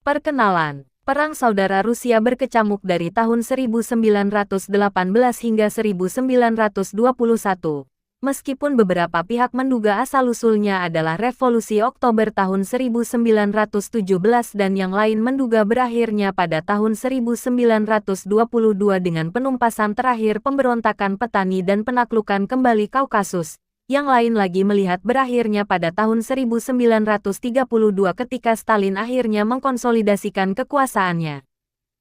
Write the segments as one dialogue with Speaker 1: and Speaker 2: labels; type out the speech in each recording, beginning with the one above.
Speaker 1: Perkenalan, Perang Saudara Rusia berkecamuk dari tahun 1918 hingga 1921. Meskipun beberapa pihak menduga asal-usulnya adalah Revolusi Oktober tahun 1917 dan yang lain menduga berakhirnya pada tahun 1922 dengan penumpasan terakhir pemberontakan petani dan penaklukan kembali Kaukasus. Yang lain lagi melihat berakhirnya pada tahun 1932 ketika Stalin akhirnya mengkonsolidasikan kekuasaannya.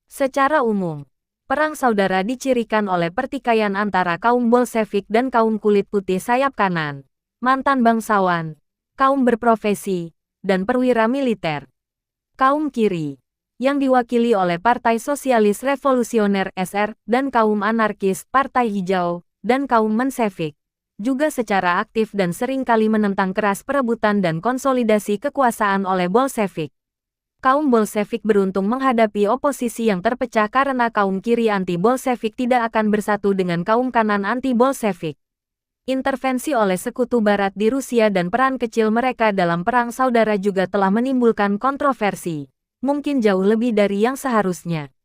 Speaker 1: Secara umum, Perang Saudara dicirikan oleh pertikaian antara kaum Bolshevik dan kaum kulit putih sayap kanan, mantan bangsawan, kaum berprofesi, dan perwira militer. Kaum kiri, yang diwakili oleh Partai Sosialis Revolusioner (SR) dan kaum anarkis, Partai Hijau, dan kaum Menshevik, juga secara aktif dan seringkali menentang keras perebutan dan konsolidasi kekuasaan oleh Bolshevik. Kaum Bolshevik beruntung menghadapi oposisi yang terpecah karena kaum kiri anti-Bolshevik tidak akan bersatu dengan kaum kanan anti-Bolshevik. Intervensi oleh Sekutu Barat di Rusia dan peran kecil mereka dalam Perang Saudara juga telah menimbulkan kontroversi, mungkin jauh lebih dari yang seharusnya.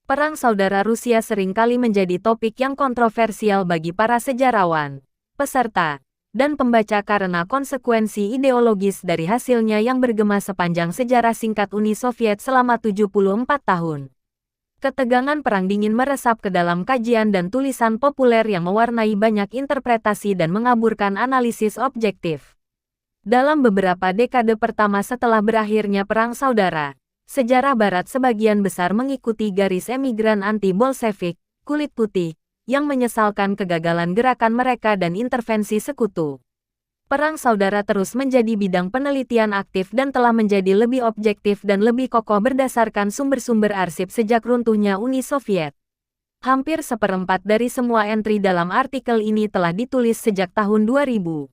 Speaker 1: Perang Saudara Rusia seringkali menjadi topik yang kontroversial bagi para sejarawan, peserta, dan pembaca karena konsekuensi ideologis dari hasilnya yang bergema sepanjang sejarah singkat Uni Soviet selama 74 tahun. Ketegangan Perang Dingin meresap ke dalam kajian dan tulisan populer yang mewarnai banyak interpretasi dan mengaburkan analisis objektif. Dalam beberapa dekade pertama setelah berakhirnya Perang Saudara, sejarah Barat sebagian besar mengikuti garis emigran anti-Bolshevik, kulit putih, yang menyesalkan kegagalan gerakan mereka dan intervensi sekutu. Perang Saudara terus menjadi bidang penelitian aktif dan telah menjadi lebih objektif dan lebih kokoh berdasarkan sumber-sumber arsip sejak runtuhnya Uni Soviet. Hampir seperempat dari semua entry dalam artikel ini telah ditulis sejak tahun 2000.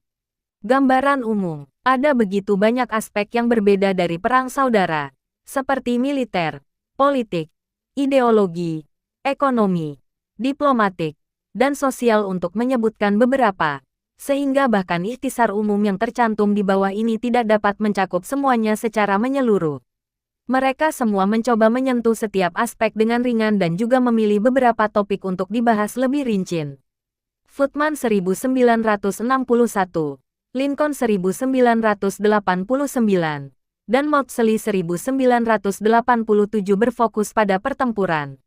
Speaker 1: Gambaran umum, ada begitu banyak aspek yang berbeda dari Perang Saudara, seperti militer, politik, ideologi, ekonomi, diplomatik, dan sosial untuk menyebutkan beberapa, sehingga bahkan ikhtisar umum yang tercantum di bawah ini tidak dapat mencakup semuanya secara menyeluruh. Mereka semua mencoba menyentuh setiap aspek dengan ringan dan juga memilih beberapa topik untuk dibahas lebih rinci. Footman 1961, Lincoln 1989, dan Maudsley 1987 berfokus pada pertempuran.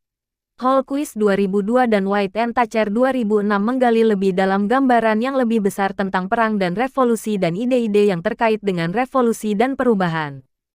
Speaker 1: Hallquist 2002 dan White and Thatcher 2006 menggali lebih dalam gambaran yang lebih besar tentang perang dan revolusi dan ide-ide yang terkait dengan revolusi dan perubahan.